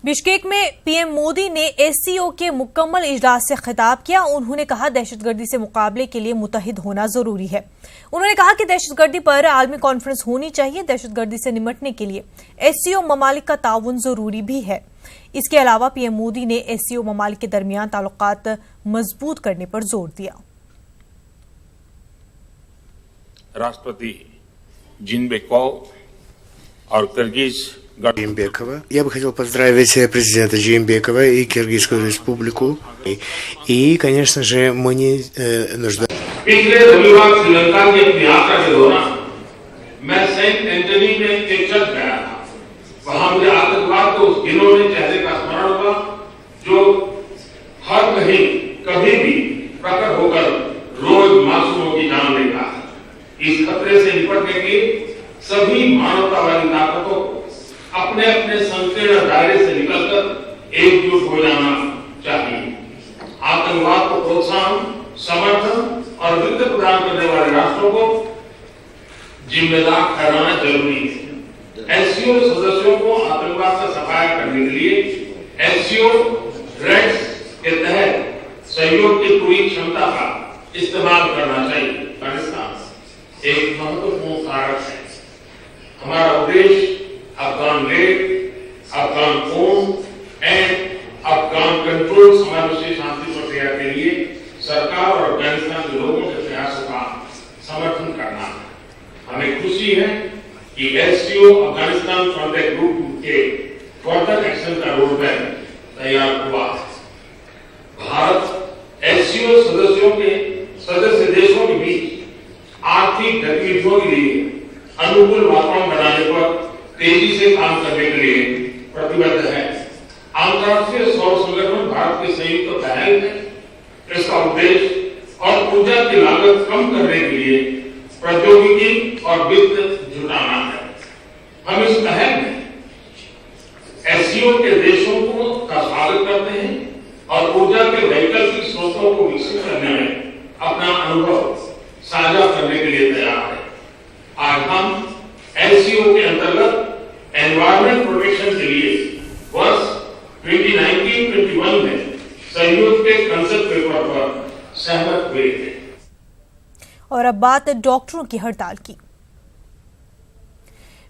Bishkek में PM Modi ने SCO के मुकम्मल इजलास से खिताब किया। उन्होंने कहा दहशतगर्दी से मुकाबले के लिए मुत्तहिद होना जरूरी है। उन्होंने कहा कि दहशतगर्दी पर आलमी कॉन्फ्रेंस होनी चाहिए। दहशतगर्दी से निपटने के लिए एससीओ ममालिक का ताउन जरूरी भी है। इसके अलावा पीएम मोदी ने एससीओ ममालिक के दरमियान ताल्लुकात मजबूत करने पर जोर दिया। राष्ट्रपति Джинбеков और Киргиз Джинбекова. Я бы хотел поздравить президента Джинбекова и Киргизскую республику. И, конечно же, мы не нуждаемся. पिछले रविवार श्रीलंका की अपनी यात्रा के दौरान मैं सेंट एंटनी में एक चर्च गया था। वहां मुझे आतंकवाद के उस घिनौने चेहरे का स्मरण हुआ जो हर कहीं कभी भी प्रकट होकर रोज मासूमों की जान लेता है। इस खतरे से निपटने के सभी मानवतावादी ताकतों को अपने अपने संकीर्ण दायरे से निकलकर एकजुट हो जाना चाहिए। आतंकवाद को प्रोत्साहन, समर्थन और वित्त प्रदान करने वाले राष्ट्रों को जिम्मेदार ठहराना जरूरी है। एससीओ सदस्यों को आतंकवाद से सफाया करने के लिए एससीओ रेड्स के तहत सहयोग की पूरी क्षमता का इस्तेमाल करना चाहिए। अफगानिस्तान एक महत्वपूर्ण कारक है। हमारा उद्देश्य Afghan led, Afghan own and Afghan control समावेशी शांति प्रक्रिया के लिए सरकार और अफगानिस्तान के लोगों के प्रयासों का समर्थन करना है। हमें खुशी है कि एससीओ अफगानिस्तान कॉन्टैक्ट ग्रुप के फर्दर एक्शन का रोडमैप तैयार हुआ है। भारत एससीओ सदस्यों के सदस्य देशों के बीच आर्थिक गतिविधियों के लिए अनुकूल वातावरण बनाने पर तेजी से काम करने के लिए प्रतिबद्ध है। अंतर्राष्ट्रीय सौर संगठन भारत की संयुक्त पहल है। इसका उद्देश्य और ऊर्जा की लागत कम करने के लिए प्रौद्योगिकी और वित्त जुटाना है। हम इस पहल में एससीओ के देशों का स्वागत करते हैं और ऊर्जा के वैकल्पिक स्रोतों को विकसित करने में अपना अनुभव साझा करने के लिए तैयार है। आज हम एससीओ के अंतर्गत एनवायरमेंट प्रोटेक्शन के लिए वर्ष 2019-21 में सहयोग के कंसेप्ट पेपर पर सहमत हुए थे। और अब बात डॉक्टरों की हड़ताल की।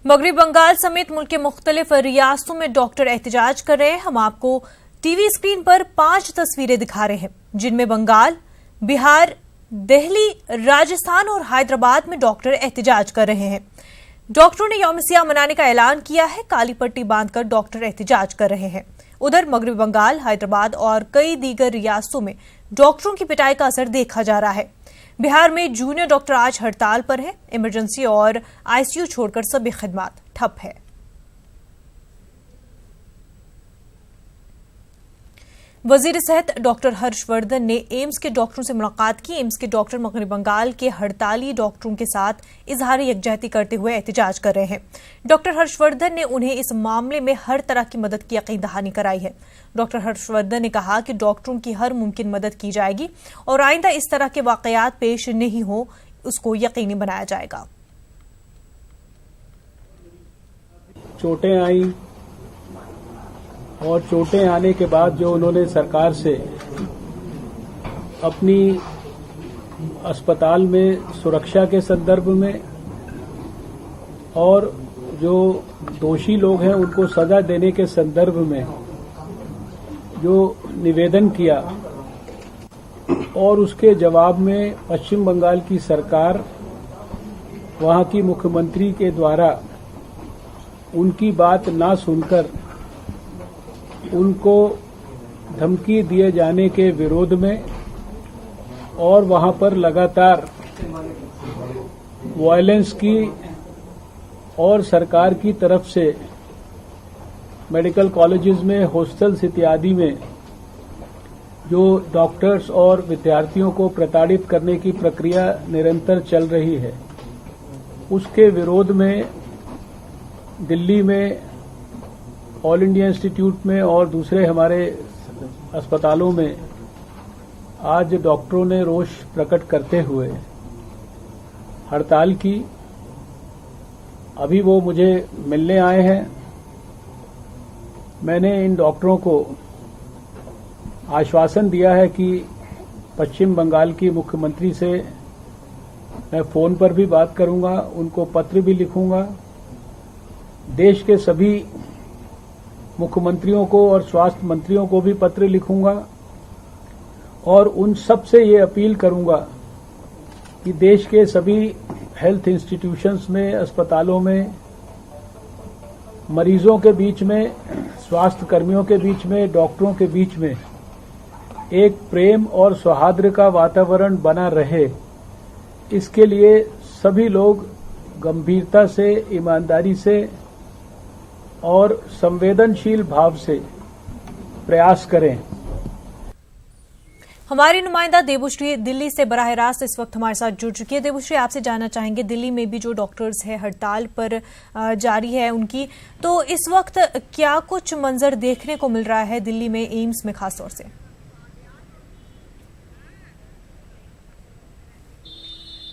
मगरबी बंगाल समेत मुल्क के मुख्तलिफ रियासतों में डॉक्टर एहतजाज कर रहे हैं। हम आपको टीवी स्क्रीन पर 5 तस्वीरें दिखा रहे हैं जिनमें बंगाल, बिहार, दिल्ली, राजस्थान और हैदराबाद में डॉक्टर एहतजाज कर रहे हैं। डॉक्टरों ने यौम सियाह मनाने का ऐलान किया है। काली पट्टी बांधकर डॉक्टर एहतजाज कर रहे हैं। उधर मगरबी बंगाल, हैदराबाद और कई दीगर रियासतों में डॉक्टरों की पिटाई का असर देखा जा रहा है। बिहार में जूनियर डॉक्टर आज हड़ताल पर है। इमरजेंसी और आईसीयू छोड़कर सभी खिदमात ठप है। वजीर सेहत डॉक्टर हर्षवर्धन ने एम्स के डॉक्टरों से मुलाकात की। एम्स के डॉक्टर मगरबी बंगाल के हड़ताली डॉक्टरों के साथ इजहार यकजहती करते हुए एहतजाज कर रहे हैं। डॉक्टर हर्षवर्धन ने उन्हें इस मामले में हर तरह की मदद की यकीन दहानी कराई है। डॉक्टर हर्षवर्धन ने कहा कि डॉक्टरों की हर मुमकिन मदद की जाएगी और आइंदा इस तरह के वाकयात पेश नहीं हो उसको यकीनी बनाया जाएगा। चोटें आई और चोटें आने के बाद जो उन्होंने सरकार से अपनी अस्पताल में सुरक्षा के संदर्भ में और जो दोषी लोग हैं उनको सजा देने के संदर्भ में जो निवेदन किया और उसके जवाब में पश्चिम बंगाल की सरकार वहां की मुख्यमंत्री के द्वारा उनकी बात ना सुनकर उनको धमकी दिए जाने के विरोध में और वहां पर लगातार वायलेंस की और सरकार की तरफ से मेडिकल कॉलेजेस में, हॉस्टल्स इत्यादि में जो डॉक्टर्स और विद्यार्थियों को प्रताड़ित करने की प्रक्रिया निरंतर चल रही है, उसके विरोध में दिल्ली में ऑल इंडिया इंस्टीट्यूट में और दूसरे हमारे अस्पतालों में आज डॉक्टरों ने रोष प्रकट करते हुए हड़ताल की। अभी वो मुझे मिलने आए हैं मैंने इन डॉक्टरों को आश्वासन दिया है कि पश्चिम बंगाल की मुख्यमंत्री से मैं फोन पर भी बात करूंगा, उनको पत्र भी लिखूंगा। देश के सभी मुख्यमंत्रियों को और स्वास्थ्य मंत्रियों को भी पत्र लिखूंगा और उन सब से ये अपील करूंगा कि देश के सभी हेल्थ इंस्टीट्यूशंस में, अस्पतालों में मरीजों के बीच में, स्वास्थ्य कर्मियों के बीच में, डॉक्टरों के बीच में एक प्रेम और सौहार्द का वातावरण बना रहे, इसके लिए सभी लोग गंभीरता से, ईमानदारी से और संवेदनशील भाव से प्रयास करें। हमारी नुमाइंदा देबुश्री दिल्ली से बराह रास्त इस वक्त हमारे साथ जुड़ चुकी है। देबुश्री, आपसे जानना चाहेंगे, दिल्ली में भी जो डॉक्टर्स है हड़ताल पर जारी है उनकी, तो इस वक्त क्या कुछ मंजर देखने को मिल रहा है दिल्ली में, एम्स में खासतौर से?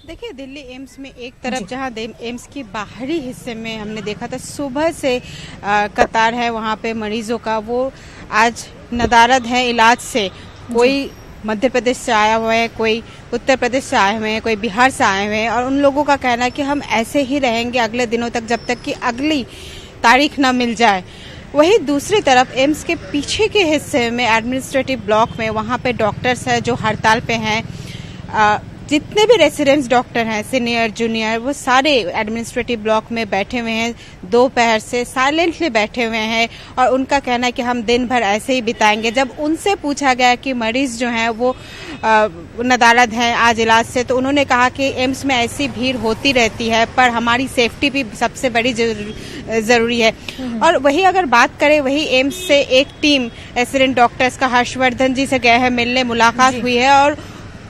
देखिए, दिल्ली एम्स में एक तरफ जहां एम्स की बाहरी हिस्से में हमने देखा था सुबह से कतार है वहां पे मरीजों का, वो आज नदारद है इलाज से। कोई मध्य प्रदेश से आया हुआ है, कोई उत्तर प्रदेश से आए हुए हैं, कोई बिहार से आए हुए हैं और उन लोगों का कहना है कि हम ऐसे ही रहेंगे अगले दिनों तक जब तक कि अगली तारीख न मिल जाए। वहीं दूसरी तरफ एम्स के पीछे के हिस्से में एडमिनिस्ट्रेटिव ब्लॉक में वहां पे डॉक्टर्स हैं जो हड़ताल पे हैं। जितने भी रेसिडेंस डॉक्टर हैं, सीनियर जूनियर, वो सारे एडमिनिस्ट्रेटिव ब्लॉक में बैठे हुए हैं, दोपहर से साइलेंटली बैठे हुए हैं और उनका कहना है कि हम दिन भर ऐसे ही बिताएंगे। जब उनसे पूछा गया कि मरीज जो हैं वो नदारद हैं आज इलाज से, तो उन्होंने कहा कि एम्स में ऐसी भीड़ होती रहती है पर हमारी सेफ्टी भी सबसे बड़ी जरूरी है। और वही अगर बात करें, वही एम्स से एक टीम रेसिडेंट डॉक्टर्स का हर्षवर्धन जी से गए हैं मिलने, मुलाकात हुई है और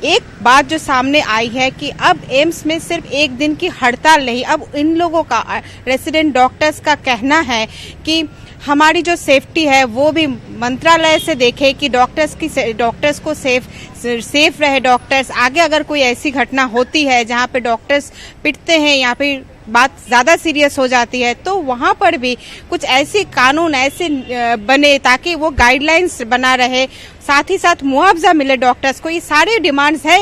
एक बात जो सामने आई है कि अब एम्स में सिर्फ एक दिन की हड़ताल नहीं, अब इन लोगों का, रेसिडेंट डॉक्टर्स का कहना है कि हमारी जो सेफ्टी है वो भी मंत्रालय से देखे कि डॉक्टर्स को सेफ रहे। डॉक्टर्स आगे अगर कोई ऐसी घटना होती है जहां पे डॉक्टर्स पिटते हैं या फिर बात ज्यादा सीरियस हो जाती है तो वहां पर भी कुछ ऐसे कानून ऐसे बने ताकि वो गाइडलाइंस बना रहे, साथ ही साथ मुआवजा मिले डॉक्टर्स को। ये सारे डिमांड्स है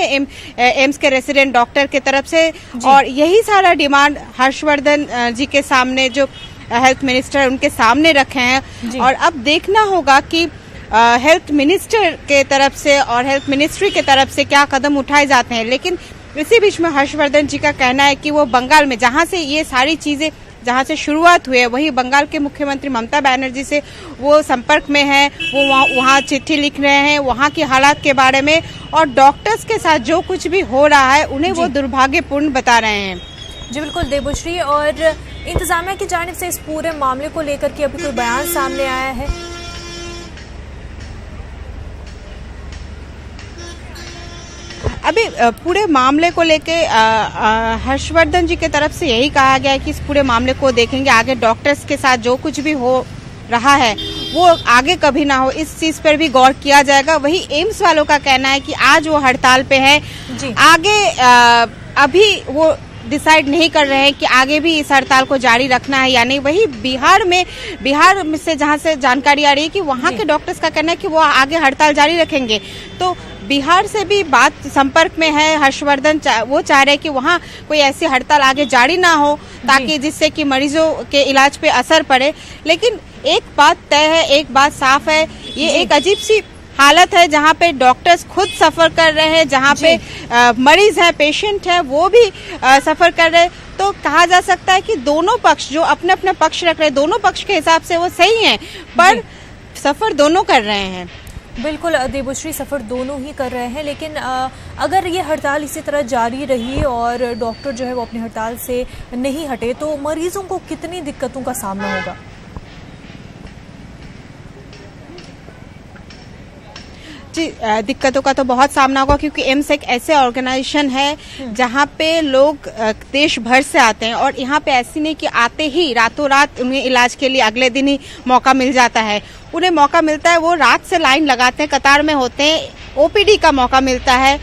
एम्स के रेसिडेंट डॉक्टर के तरफ से और यही सारा डिमांड हर्षवर्धन जी के सामने, जो हेल्थ मिनिस्टर, उनके सामने रखे हैं। और अब देखना होगा कि हेल्थ मिनिस्टर के तरफ से और हेल्थ मिनिस्ट्री के तरफ से क्या कदम उठाए जाते हैं। लेकिन इसी बीच में हर्षवर्धन जी का कहना है कि वो बंगाल में, जहां से ये सारी चीजें, जहां से शुरुआत हुई है, वही बंगाल के मुख्यमंत्री ममता बनर्जी से वो संपर्क में है, वो वहां चिट्ठी लिख रहे हैं वहां के हालात के बारे में और डॉक्टर्स के साथ जो कुछ भी हो रहा है उन्हें वो दुर्भाग्यपूर्ण बता रहे हैं। जी बिल्कुल देबुश्री, और इंतजामिया की जानिब से इस पूरे मामले को लेकर के अभी कोई बयान सामने आया है? अभी पूरे मामले को लेके हर्षवर्धन जी की तरफ से यही कहा गया है कि इस पूरे मामले को देखेंगे, आगे डॉक्टर्स के साथ जो कुछ भी हो रहा है वो आगे कभी ना हो, इस चीज पर भी गौर किया जाएगा। वही एम्स वालों का कहना है कि आज वो हड़ताल पे है, आगे अभी वो डिसाइड नहीं कर रहे हैं कि आगे भी इस हड़ताल को जारी रखना है या नहीं। वही बिहार में से जहां से जानकारी आ रही है कि वहां के डॉक्टर्स का कहना है कि वो आगे हड़ताल जारी रखेंगे। तो बिहार से भी बात संपर्क में है हर्षवर्धन, वो चाह रहे हैं कि वहां कोई ऐसी हड़ताल आगे जारी ना हो ताकि जिससे कि मरीजों के इलाज पे असर पड़े। लेकिन एक बात तय है, एक बात साफ है, ये एक अजीब सी हालत है जहां पे डॉक्टर्स खुद सफर कर रहे हैं, जहां पे मरीज है, पेशेंट है, वो भी सफर कर रहे हैं। तो कहा जा सकता है कि दोनों पक्ष जो अपने अपने पक्ष रख रहे हैं, दोनों पक्ष के हिसाब से वो सही हैं, पर सफर दोनों कर रहे हैं। बिल्कुल देबुश्री, सफर दोनों ही कर रहे हैं, लेकिन अगर ये हड़ताल इसी तरह जारी रही और डॉक्टर जो है वो अपनी हड़ताल से नहीं हटे तो मरीजों को कितनी दिक्कतों का सामना होगा? जी, दिक्कतों का तो बहुत सामना होगा क्योंकि एम्स एक ऐसे ऑर्गेनाइजेशन है जहां पे लोग देश भर से आते हैं और यहाँ पे ऐसी नहीं कि आते ही रातों रात उन्हें इलाज के लिए अगले दिन ही मौका मिल जाता है। उन्हें मौका मिलता है, वो रात से लाइन लगाते हैं, कतार में होते हैं, ओपीडी का मौका मिलता है,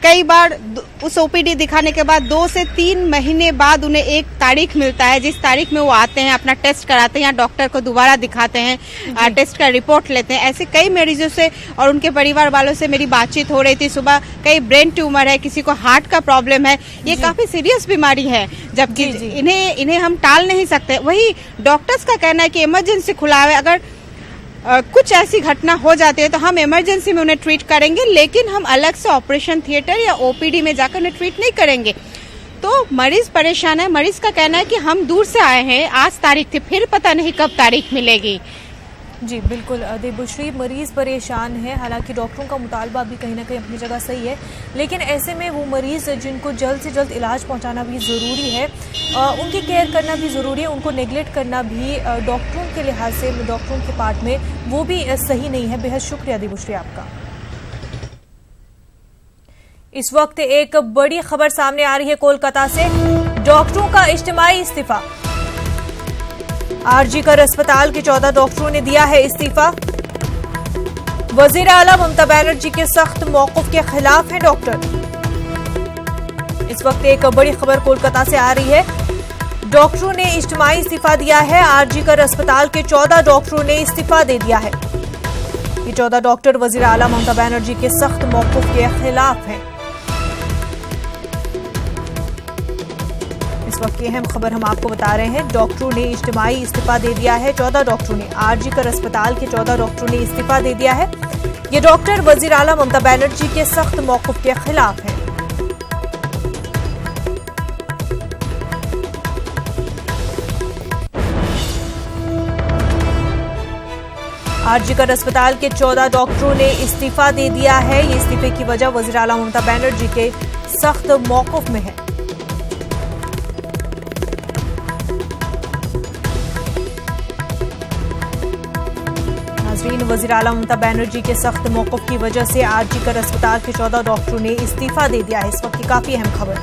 कई बार उस ओपीडी दिखाने के बाद 2 से 3 महीने बाद उन्हें एक तारीख मिलता है, जिस तारीख में वो आते हैं, अपना टेस्ट कराते हैं या डॉक्टर को दोबारा दिखाते हैं, टेस्ट का रिपोर्ट लेते हैं। ऐसे कई मरीजों से और उनके परिवार वालों से मेरी बातचीत हो रही थी सुबह। कई ब्रेन ट्यूमर है, किसी को हार्ट का प्रॉब्लम है, ये काफी सीरियस बीमारी है, जबकि इन्हें हम टाल नहीं सकते। वही डॉक्टर्स का कहना है कि इमरजेंसी खुला है, अगर कुछ ऐसी घटना हो जाती है तो हम इमरजेंसी में उन्हें ट्रीट करेंगे, लेकिन हम अलग से ऑपरेशन थिएटर या ओपीडी में जाकर उन्हें ट्रीट नहीं करेंगे। तो मरीज परेशान है। मरीज का कहना है कि हम दूर से आए हैं, आज तारीख थी, फिर पता नहीं कब तारीख मिलेगी। जी बिल्कुल देबुश्री, मरीज परेशान है। हालांकि डॉक्टरों का मुतालबा भी कहीं ना कहीं अपनी जगह सही है, लेकिन ऐसे में वो मरीज जिनको जल्द से जल्द इलाज पहुंचाना भी ज़रूरी है, उनकी केयर करना भी ज़रूरी है, उनको नेगलेक्ट करना भी डॉक्टरों के लिहाज से, डॉक्टरों के पार्ट में वो भी सही नहीं है। बेहद शुक्रिया देबुश्री आपका। इस वक्त एक बड़ी खबर सामने आ रही है कोलकाता से। डॉक्टरों का इज्तिमाई इस्तीफा। आरजीकर अस्पताल के 14 डॉक्टरों ने दिया है इस्तीफा। वजीर आला ममता बनर्जी के सख्त मौक़िफ़ के खिलाफ हैं डॉक्टर। इस वक्त एक बड़ी खबर कोलकाता से आ रही है। डॉक्टरों ने इज्तिमाई इस्तीफा दिया है। आरजीकर अस्पताल के 14 डॉक्टरों ने इस्तीफा दे दिया है। ये 14 डॉक्टर वजीर आला ममता बनर्जी के सख्त मौक़िफ़ के खिलाफ हैं। इस वक्त की अहम खबर हम आपको बता रहे हैं। डॉक्टरों ने इज्तिमाई इस्तीफा दे दिया है। 14 डॉक्टरों ने, आरजीकर अस्पताल के 14 डॉक्टरों ने इस्तीफा दे दिया है। ये डॉक्टर वजीर आला ममता बनर्जी के सख्त मौक़िफ़ के खिलाफ हैं। आरजीकर अस्पताल के 14 डॉक्टरों ने इस्तीफा दे दिया है। ये इस्तीफे की वजह वजीर आला ममता बनर्जी के सख्त मौक़िफ़ में है। वजीर आला ममता बनर्जी के सख्त मौक़िफ़ की वजह से आरजीकर अस्पताल के 14 डॉक्टरों ने इस्तीफा दे दिया है। इस वक्त की काफी अहम खबर।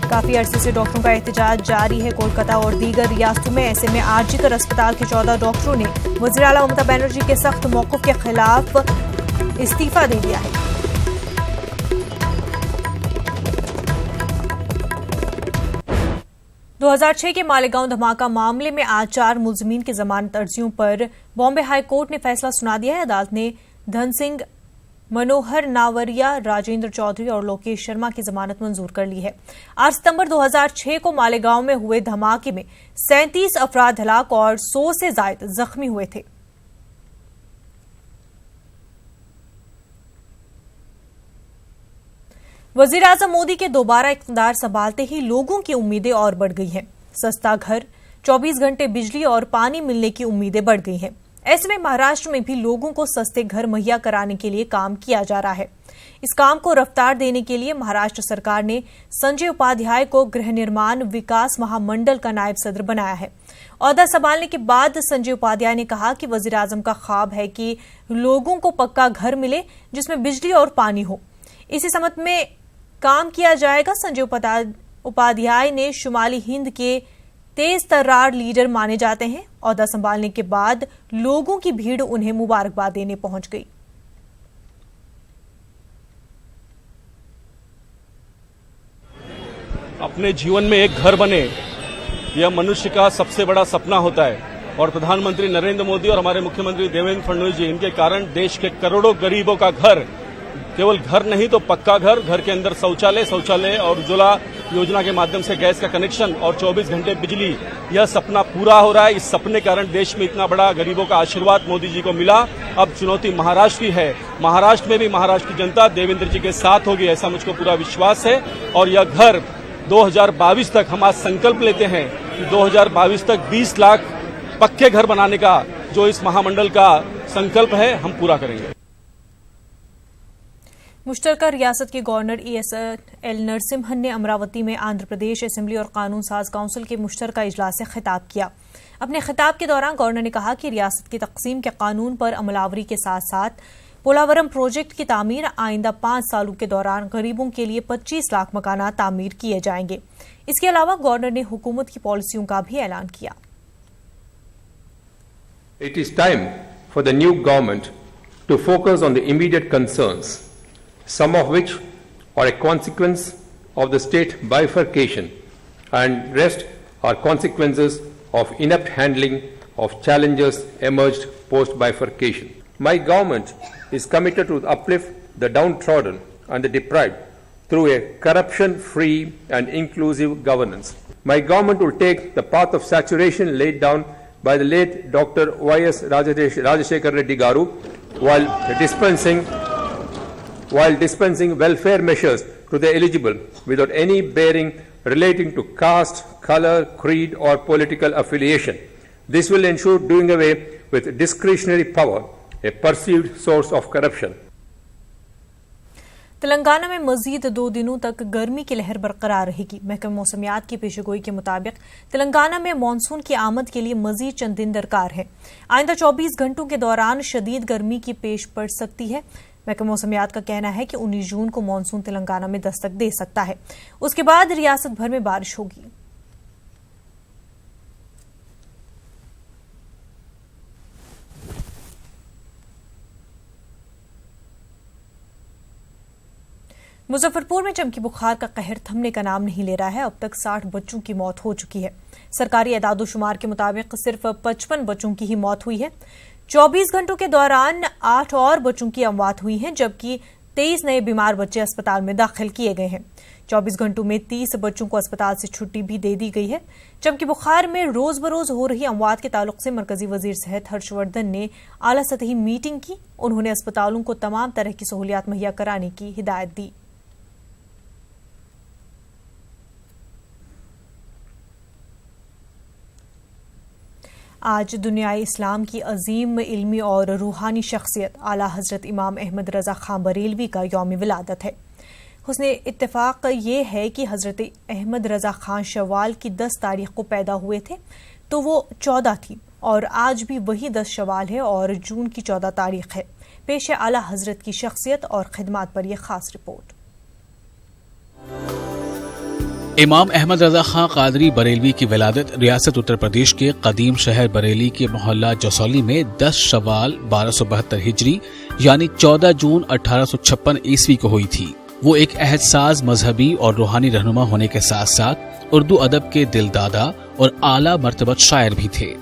काफी अरसे से डॉक्टरों का एहतजाज जारी है कोलकाता और दीगर रियासतों में। ऐसे में आरजीकर अस्पताल के 14 डॉक्टरों ने वजीर आला ममता बनर्जी के सख्त मौक़िफ़ के खिलाफ इस्तीफा दे दिया है। दो 2006 के मालेगांव धमाका मामले में आज 4 मुलजिमीन की जमानत अर्जियों पर बॉम्बे हाई कोर्ट ने फैसला सुना दिया है। अदालत ने धन सिंह, मनोहर नावरिया, राजेंद्र चौधरी और लोकेश शर्मा की जमानत मंजूर कर ली है। 8 सितंबर 2006 को मालेगांव में हुए धमाके में 37 अफराद हलाक और 100 से ज्यादा जख्मी हुए थे। वजीर आजम मोदी के दोबारा इक़्तिदार संभालते ही लोगों की उम्मीदें और बढ़ गई हैं। सस्ता घर, 24 घंटे बिजली और पानी मिलने की उम्मीदें बढ़ गई हैं। ऐसे में महाराष्ट्र में भी लोगों को सस्ते घर मुहैया कराने के लिए काम किया जा रहा है। इस काम को रफ्तार देने के लिए महाराष्ट्र सरकार ने संजय उपाध्याय को गृह निर्माण विकास महामंडल का नायब सदर बनाया है। ओहदा संभालने के बाद संजय उपाध्याय ने कहा कि वजीर आजम का ख्वाब है कि लोगों को पक्का घर मिले जिसमें बिजली और पानी हो। इसी समत में काम किया जाएगा। संजय उपाध्याय ने शुमाली हिंद के तेज तर्रार लीडर माने जाते हैं। ओहदा संभालने के बाद लोगों की भीड़ उन्हें मुबारकबाद देने पहुंच गई। अपने जीवन में एक घर बने, यह मनुष्य का सबसे बड़ा सपना होता है और प्रधानमंत्री नरेंद्र मोदी और हमारे मुख्यमंत्री देवेंद्र फडणवीस जी, इनके कारण देश के करोड़ों गरीबों का घर, केवल घर नहीं तो पक्का घर के अंदर शौचालय और उज्ज्वला योजना के माध्यम से गैस का कनेक्शन और 24 घंटे बिजली, यह सपना पूरा हो रहा है। इस सपने के कारण देश में इतना बड़ा गरीबों का आशीर्वाद मोदी जी को मिला। अब चुनौती महाराष्ट्र की है। महाराष्ट्र में भी महाराष्ट्र की जनता देवेंद्र जी के साथ होगी, ऐसा मुझको पूरा विश्वास है। और यह घर 2022 तक, हम आज संकल्प लेते हैं कि 2022 तक 20 लाख पक्के घर बनाने का जो इस महामंडल का संकल्प है, हम पूरा करेंगे। मुश्तरका रियासत के गवर्नर ESL नरसिम्हन ने अमरावती में आंध्र प्रदेश असेंबली और कानून साज काउंसिल के मुश्तरका इजलास से खिताब किया। अपने खिताब के दौरान गवर्नर ने कहा कि रियासत की तकसीम के कानून पर अमलावरी के साथ साथ पोलावरम प्रोजेक्ट की तामीर आइंदा 5 सालों के दौरान गरीबों के लिए 25 लाख मकाना तामीर किए जाएंगे। इसके अलावा गवर्नर ने हुकूमत की पॉलिसियों का भी ऐलान किया। It is time for the new government to focus on the immediate concerns, some of which are a consequence of the state bifurcation and rest are consequences of inept handling of challenges emerged post-bifurcation. My government is committed to uplift the downtrodden and the deprived through a corruption-free and inclusive governance. My government will take the path of saturation laid down by the late Dr. Y.S. Rajashekar Reddy Garu while dispensing welfare measures to the eligible without any bearing relating to caste, color, creed or political affiliation. This will ensure doing away with discretionary power, a perceived source of corruption. Telangana में मजीद 2 दिनों तक गर्मी की लहर बरकरार रहेगी। महकमा मौसमियात की पेशगोई के मुताबिक तेलंगाना में मानसून की आमद के लिए मजीद चंद दिन दरकार है। आइंदा 24 घंटों के दौरान शदीद गर्मी की पेश पड़ सकती है। महकमा मौसमियात का कहना है कि 19 जून को मानसून तेलंगाना में दस्तक दे सकता है। उसके बाद रियासत भर में बारिश होगी। मुजफ्फरपुर में चमकी बुखार का कहर थमने का नाम नहीं ले रहा है। अब तक 60 बच्चों की मौत हो चुकी है। सरकारी एदादोशुमार के मुताबिक सिर्फ 55 बच्चों की ही मौत हुई है। 24 घंटों के दौरान 8 और बच्चों की अमवात हुई है, जबकि 23 नए बीमार बच्चे अस्पताल में दाखिल किए गए हैं। 24 घंटों में 30 बच्चों को अस्पताल से छुट्टी भी दे दी गई है। चमकी बुखार में रोज बरोज हो रही अमवात के ताल्लुक से मरकजी वजीर सेहत हर्षवर्धन ने आला सतही मीटिंग की। उन्होंने अस्पतालों को तमाम तरह की सहूलियात मुहैया कराने की हिदायत दी। आज दुनियाए इस्लाम की अजीम इल्मी और रूहानी शख्सियत आला हजरत इमाम अहमद रजा खां बरेलवी का यौम विलादत है। हुस्ने इत्तेफाक ये है कि हजरत अहमद रजा खां शवाल की 10 तारीख को पैदा हुए थे तो वो 14 थी, और आज भी वही 10 शवाल है और जून की 14 तारीख है। पेश है आला हजरत की शख्सियत और खिदमात पर यह खास रिपोर्ट। इमाम अहमद रजा खां कादरी बरेलवी की विलादत रियासत उत्तर प्रदेश के कदीम शहर बरेली के मोहल्ला जसौली में 10 शवाल 1272 हिजरी यानी 14 जून 1856 ईस्वी को हुई थी। वो एक अहदसाज मजहबी और रूहानी रहनुमा होने के साथ साथ उर्दू अदब के दिलदादा और आला मर्तबत शायर भी थे।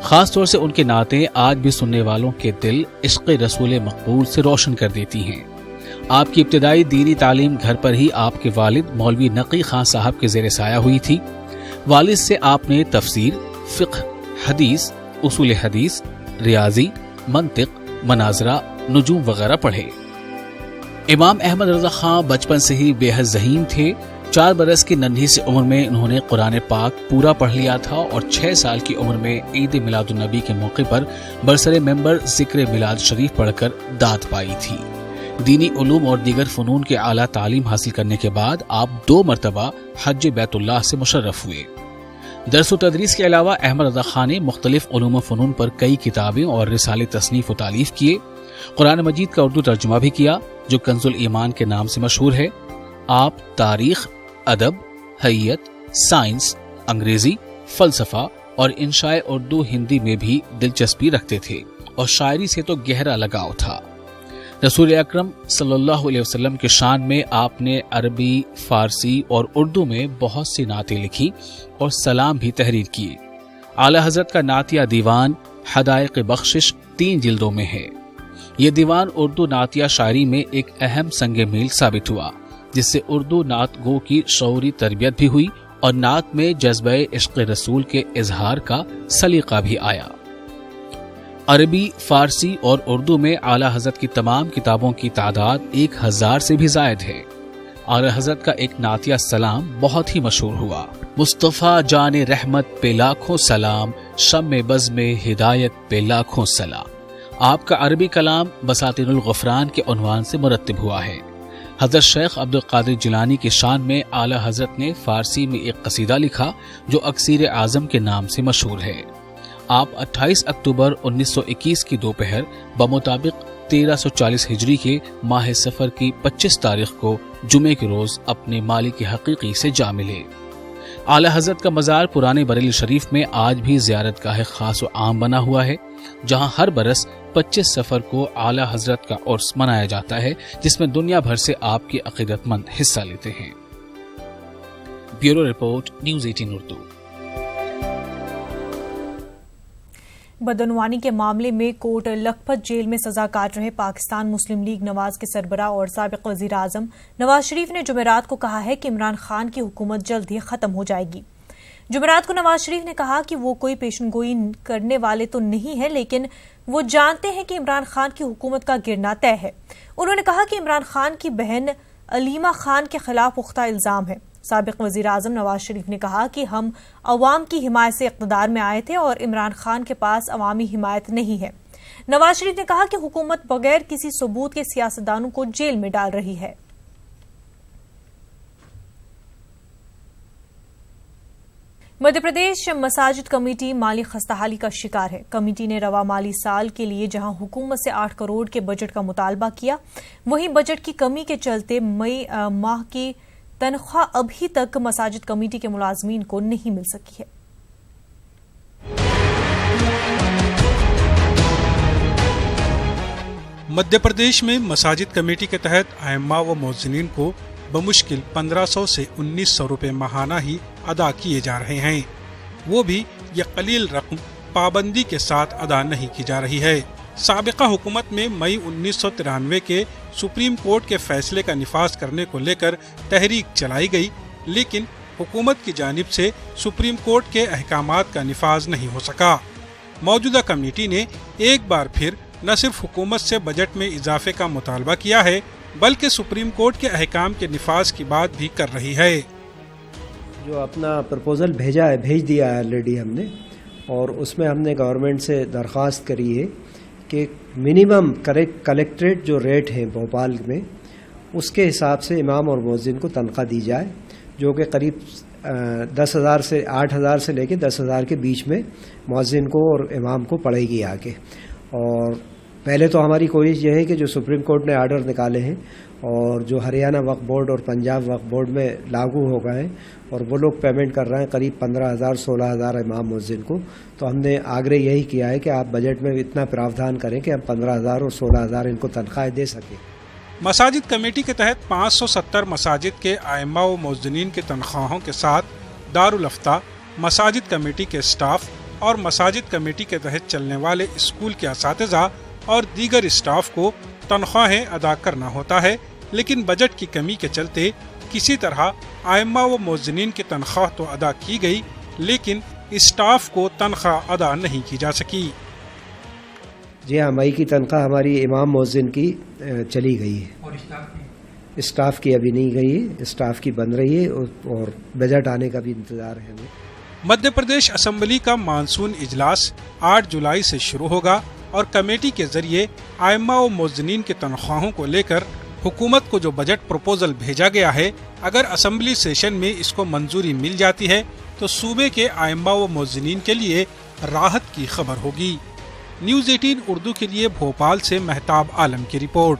खास तौर से उनके नाते आज भी सुनने वालों के दिल इश्क़ रसूल मकबूल से रोशन कर देती हैं। आपकी इब्तिदाई दीनी तालीम घर पर ही आपके वालिद मौलवी नकी खां साहब के ज़ेरे साया हुई थी। वालिद से आपने तफसीर, फ़िक़्ह, हदीस, उसूल हदीस, रियाजी, मंतिक, मनाजरा, नुजूम वगैरह पढ़े। इमाम अहमद रजा खां बचपन से ही बेहद ज़हीन थे। 4 बरस की नन्ही सी उम्र में उन्होंने कुरान पाक पूरा पढ़ लिया था और 6 साल की उम्र में ईद मिलादुन नबी के मौके पर बरसरे मेंबर जिक्र मिलाद शरीफ पढ़कर दाद पाई थी। दीनी उलूम और दीगर फ़नून के आला तालीम हासिल करने के बाद आप 2 मरतबा हज बैतुल्लाह से मुशर्रफ हुए। दरस व तदरीस के अलावा अहमद रजा खां ने मुख्तलिफ उलूम व फ़नून पर कई किताबें और रिसाले तसनीफ व तालीफ किए। कुरान मजीद का उर्दू तर्जुमा भी किया जो कंजुल ईमान के नाम से मशहूर है। आप तारीख, अदब, हैयत, साइंस, अंग्रेजी, फलसफा और इंशाए उर्दू हिंदी में भी दिलचस्पी रखते थे और शायरी से तो गहरा लगाव था। रसूल अकरम सल्लल्लाहु अलैहि वसल्लम के शान में आपने अरबी, फारसी और उर्दू में बहुत सी नातें लिखी और सलाम भी तहरीर किए। आला हजरत का नातिया दीवान हदायक बख्शिश 3 जिल्दों में है। ये दीवान उर्दू नातिया शायरी में एक अहम संगे मील साबित हुआ, जिससे उर्दू नात गो की शऊरी तरबियत भी हुई और नात में जज्बे इश्क़ रसूल के इजहार का सलीका भी आया। अरबी, फारसी और उर्दू में आला हजरत की तमाम किताबों की तादाद 1000 से भी जायद है। आला हजरत का एक नातिया सलाम बहुत ही मशहूर हुआ। मुस्तफ़ा जाने रहमत पे लाखों सलाम, शम्मे बज़ में हिदायत पे लाखों सलाम। आपका अरबी कलाम बसातिनुल गफरान के उन्वान से मुरत्तिब हुआ है। हजरत शेख अब्दुल कादिर जिलानी की शान में आला हजरत ने फारसी में एक कसीदा लिखा जो अक्सीर आजम के नाम से मशहूर है। आप 28 अक्टूबर 1921 की दोपहर बमुताबिक 1340 हिजरी के माह सफर की 25 तारीख को जुमे के रोज अपने मालिक हकीकी से जा मिले। आला हजरत का मजार पुराने बरेली शरीफ में आज भी ज़ियारतगाह खास व आम बना हुआ है, जहां हर बरस 25 सफर को आला हजरत का उर्स मनाया जाता है, जिसमें दुनिया भर से आपके अकीदतमंद हिस्सा लेते हैं। Bureau report, news 18 Urdu. बदनवानी के मामले में कोट लखपत जेल में सजा काट रहे पाकिस्तान मुस्लिम लीग नवाज के सरबराह और साबिक वजीर आजम नवाज शरीफ ने जुमेरात को कहा है कि इमरान खान की हुकूमत जल्द ही खत्म हो जाएगी। जुमेरात को नवाज शरीफ ने कहा कि वो कोई पेशनगोई करने वाले तो नहीं है, लेकिन वो जानते हैं कि इमरान खान की हुकूमत का गिरना तय है। उन्होंने कहा कि इमरान खान की बहन अलीमा खान के खिलाफ पुख्ता इल्जाम है। साबिक वजीर आजम नवाज शरीफ ने कहा कि हम अवाम की हिमायत से इक़्तिदार में आए थे और इमरान खान के पास अवामी हिमायत नहीं है। नवाज शरीफ ने कहा कि हुकूमत बगैर किसी सबूत के सियासतदानों को जेल में डाल रही है। मध्य प्रदेश मसाजिद कमेटी माली खस्ताहाली का शिकार है। कमेटी ने रवा माली साल के लिए जहां हुकूमत से 8 करोड़ के बजट का मुतालबा किया, वहीं बजट की कमी के चलते मई माह की तनख्वाह अभी तक मसाजिद कमेटी के मुलाजमीन को नहीं मिल सकी है। मध्य प्रदेश में मसाजिद कमेटी के तहत आइम्मा व मुअज्जिनीन को बमुश्किल 1500 से 1900 रुपए माहाना ही अदा किए जा रहे हैं। वो भी ये कलील रकम पाबंदी के साथ अदा नहीं की जा रही है। साबिका हुकूमत में मई 1993 के सुप्रीम कोर्ट के फैसले का निफाज करने को लेकर तहरीक चलाई गई, लेकिन हुकूमत की जानिब से सुप्रीम कोर्ट के अहकामात का निफाज नहीं हो सका। मौजूदा कमेटी ने एक बार फिर न सिर्फ हुकूमत से बजट में इजाफे का मुतालबा किया है, बल्कि सुप्रीम कोर्ट के अहकाम के निफाज की बात भी कर रही है। जो अपना प्रपोजल भेज दिया है ऑलरेडी हमने, और उसमें हमने गवर्नमेंट से दरख्वास्त करी है कि मिनिमम कलेक्ट्रेट जो रेट है भोपाल में, उसके हिसाब से इमाम और मुअज्जिन को तनख्वाह दी जाए, जो कि करीब 10,000 से 8,000 से लेकर 10,000 के बीच में मुअज्जिन को और इमाम को पड़ेगी आके। और पहले तो हमारी कोशिश ये है कि जो सुप्रीम कोर्ट ने आर्डर निकाले हैं और जो हरियाणा वक्फ बोर्ड और पंजाब वक्फ बोर्ड में लागू हो गए हैं और वो लोग पेमेंट कर रहे हैं करीब 15,000 16,000 इमाम मुअज्जिन को, तो हमने आग्रह यही किया है कि आप बजट में इतना प्रावधान करें कि हम 15,000 और 16,000 इनको तनख्वाहें दे सकें। मसाजिद कमेटी के तहत 570 मसाजिद के आइम्मा व मुअज्जिनीन की तनख्वाहों के साथ दारुल अफ्ता, मसाजिद कमेटी के स्टाफ और मसाजिद कमेटी के तहत चलने वाले स्कूल के असातिज़ा और दीगर स्टाफ को तनख्वाहें अदा करना होता है, लेकिन बजट की कमी के चलते किसी तरह आइम्मा व मुअज्जिनीन की तनख्वाह तो अदा की गई, लेकिन स्टाफ को तनख्वाह अदा नहीं की जा सकी। जी हाँ, मई की तनख्वाह हमारी इमाम मुअज्जिन की चली गई है और स्टाफ की अभी नहीं गई है, स्टाफ की बन रही है और बजट आने का भी इंतजार है हमें। मध्य प्रदेश असेंबली का मानसून इजलास 8 जुलाई से शुरू होगा और कमेटी के जरिए आइम्मा व मुअज्जिनीन की तनख्वाहों को लेकर हुकूमत को जो बजट प्रपोजल भेजा गया है, अगर असेंबली सेशन में इसको मंजूरी मिल जाती है तो सूबे के आइम्मा व मुअज्जिनीन के लिए राहत की खबर होगी। न्यूज़ 18 उर्दू के लिए भोपाल से महताब आलम की रिपोर्ट।